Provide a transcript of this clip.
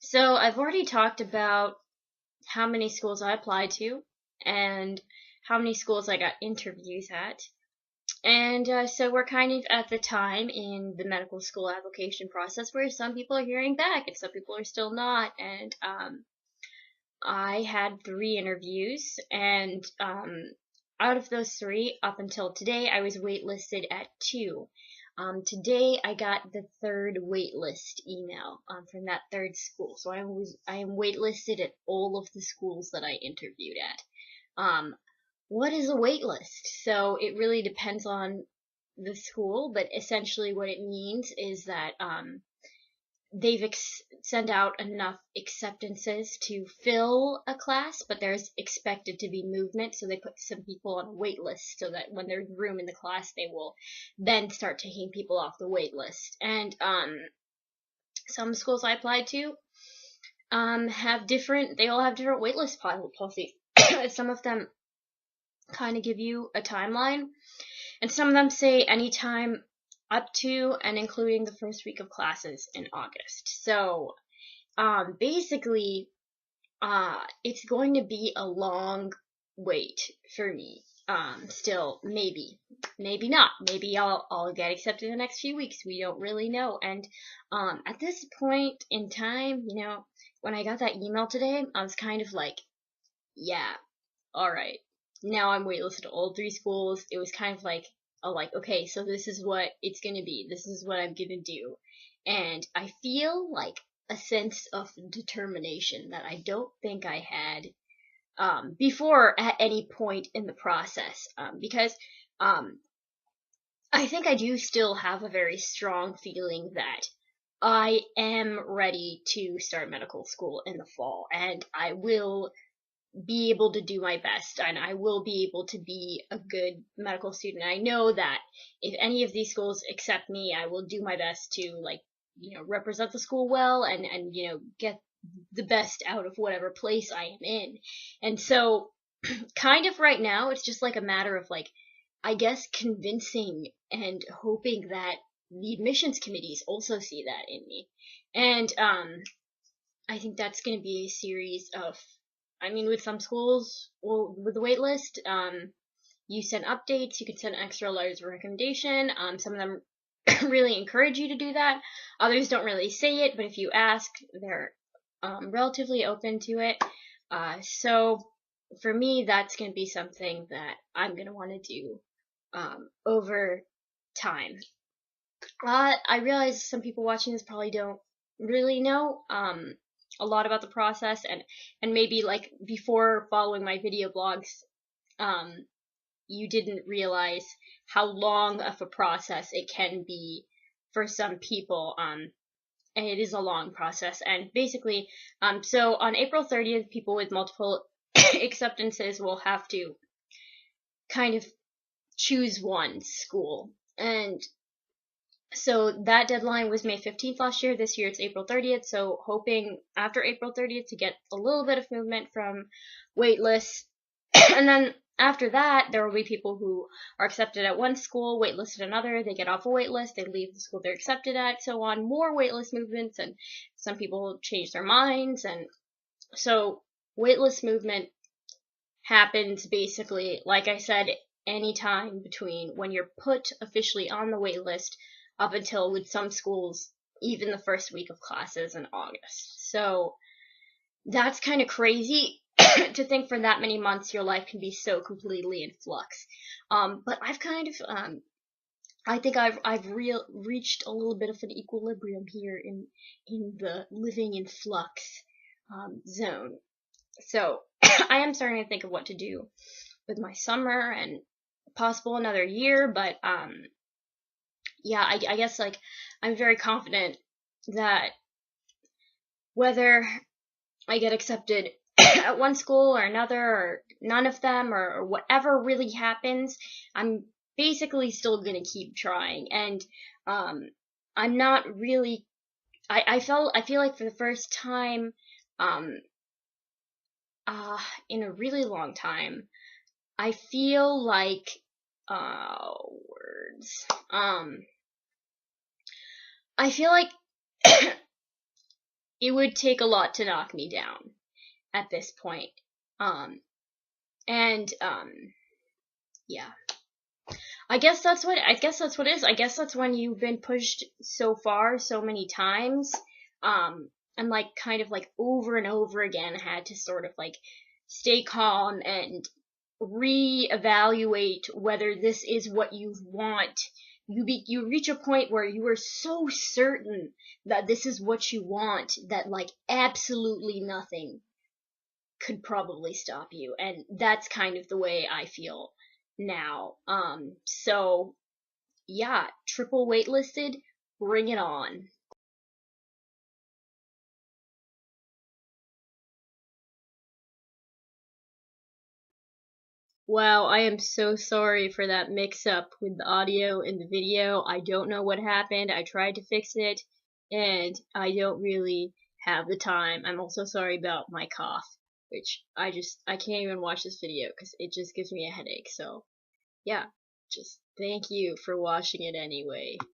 So I've already talked about how many schools I applied to and how many schools I got interviews at. And so we're kind of at the time in the medical school application process where some people are hearing back and some people are still not. And I had 3 interviews, and out of those 3, up until today, I was waitlisted at 2. Today I got the third waitlist email from that third school, so I am waitlisted at all of the schools that I interviewed at. What is a waitlist? So it really depends on the school, but essentially what it means is that they've sent out enough acceptances to fill a class, but there's expected to be movement, so they put some people on a wait list so that when there's room in the class, they will then start taking people off the wait list. And some schools I applied to they all have different waitlist policies. Some of them kind of give you a timeline, and some of them say anytime up to and including the first week of classes in August. So basically it's going to be a long wait for me. Still, maybe not. Maybe I'll get accepted in the next few weeks. We don't really know. And at this point in time, when I got that email today, I was kind of like, yeah, all right. Now I'm waitlisted to all 3 schools. It was kind of like, okay, so this is what it's gonna be. This is what I'm gonna do. And I feel like a sense of determination that I don't think I had before at any point in the process. Because I think I do still have a very strong feeling that I am ready to start medical school in the fall, and I will be able to do my best, and I will be able to be a good medical student. I know that if any of these schools accept me, I will do my best to represent the school well and get the best out of whatever place I am in. And so kind of right now it's just like a matter of I guess convincing and hoping that the admissions committees also see that in me. And I think that's going to be a series of, with some schools, well, with the wait list, you send updates, you can send extra letters of recommendation. Some of them really encourage you to do that. Others don't really say it, but if you ask, they're relatively open to it. So for me, that's going to be something that I'm going to want to do over time. I realize some people watching this probably don't really know a lot about the process, and maybe before following my video blogs, you didn't realize how long of a process it can be for some people. And it is a long process. And basically, so on April 30th, people with multiple acceptances will have to kind of choose one school. And so that deadline was May 15th last year. This year it's April 30th. So hoping after April 30th to get a little bit of movement from waitlists. And then after that, there will be people who are accepted at one school, waitlisted at another. They get off a waitlist, they leave the school they're accepted at, so on. More waitlist movements, and some people change their minds. And so waitlist movement happens basically, like I said, anytime between when you're put officially on the waitlist up until, with some schools, even the first week of classes in August. So that's kind of crazy to think for that many months your life can be so completely in flux. But I've kind of I think I've reached a little bit of an equilibrium here in the living in flux zone. So I am starting to think of what to do with my summer and possible another year, but yeah, I guess I'm very confident that whether I get accepted at one school or another, or none of them, or whatever really happens, I'm basically still gonna keep trying. And I'm not really, I feel like for the first time in a really long time, I feel like words I feel like it would take a lot to knock me down at this point. And yeah. I guess that's what it is. I guess that's when you've been pushed so far so many times, and like kind of like over and over again had to sort of like stay calm and reevaluate whether this is what you want. You reach a point where you are so certain that this is what you want that like absolutely nothing could probably stop you, and that's kind of the way I feel now. So yeah, triple waitlisted, bring it on. Wow, I am so sorry for that mix up with the audio and the video. I don't know what happened. I tried to fix it, and I don't really have the time. I'm also sorry about my cough, which I can't even watch this video because it just gives me a headache. So, yeah, just thank you for watching it anyway.